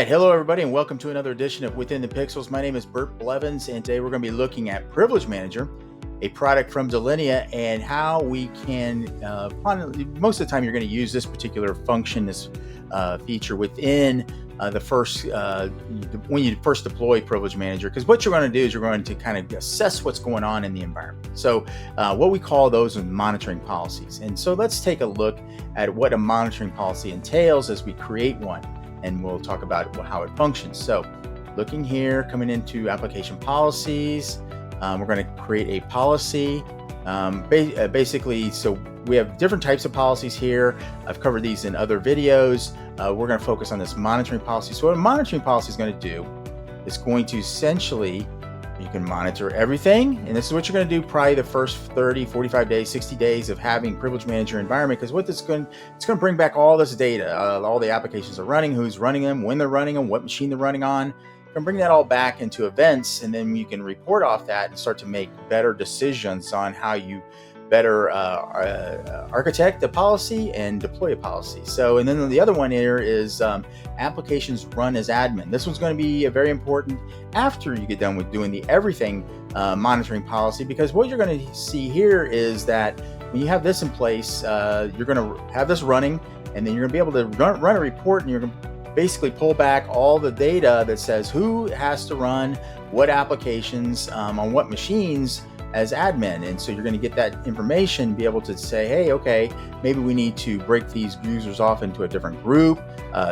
right, hello everybody, and welcome to another edition of Within the Pixels. My name is Bert Blevins, and today we're going to be looking at Privilege Manager, a product from Delinea, and how we can, most of the time you're going to use this particular function, this feature within when you first deploy Privilege Manager, because what you're going to do is you're going to kind of assess what's going on in the environment. So what we call those are monitoring policies. And so let's take a look at what a monitoring policy entails as we create one. And we'll talk about how it functions. So looking here, coming into application policies, we're going to create a policy. Basically, so we have different types of policies here. I've covered these in other videos. We're going to focus on this monitoring policy. So what a monitoring policy is going to do is going to essentially, you can monitor everything. And this is what you're going to do probably the first 30, 45 days, 60 days of having Privilege Manager environment, because what it's going to bring back all this data, all the applications are running, who's running them, when they're running them, what machine they're running on. You can bring that all back into events, and then you can report off that and start to make better decisions on how you better architect a policy and deploy a policy. So, and then the other one here is applications run as admin. This one's going to be very important after you get done with doing the everything monitoring policy, because what you're going to see here is that when you have this in place, you're going to have this running, and then you're going to be able to run a report, and you're going to basically pull back all the data that says who has to run what applications on what machines as admin. And so you're going to get that information, be able to say, hey, okay, maybe we need to break these users off into a different group,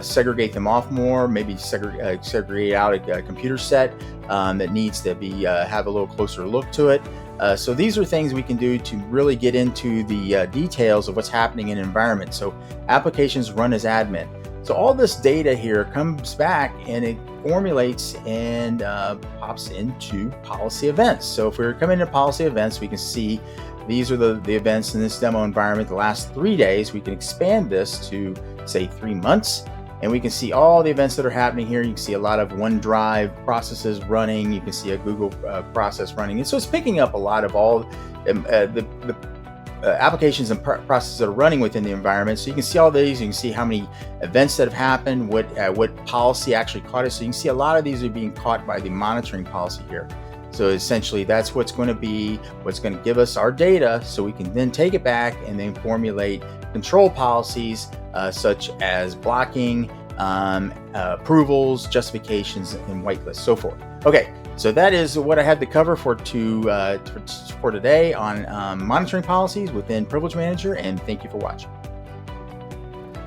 segregate them off more, maybe segregate out a computer set that needs to be have a little closer look to it. So these are things we can do to really get into the details of what's happening in an environment. So applications run as admin. So all this data here comes back and it formulates and pops into policy events. So if we're coming into policy events, we can see these are the events in this demo environment the last 3 days. We can expand this to say 3 months, and we can see all the events that are happening here. You can see a lot of OneDrive processes running. You can see a Google process running. And so it's picking up a lot of all the applications and processes that are running within the environment. So you can see all these. You can see how many events that have happened, what policy actually caught it. So you can see a lot of these are being caught by the monitoring policy here. So essentially that's what's going to give us our data, so we can then take it back and then formulate control policies such as blocking, approvals, justifications, and whitelists, so forth. Okay, so that is what I had to cover for today on monitoring policies within Privilege Manager, and thank you for watching.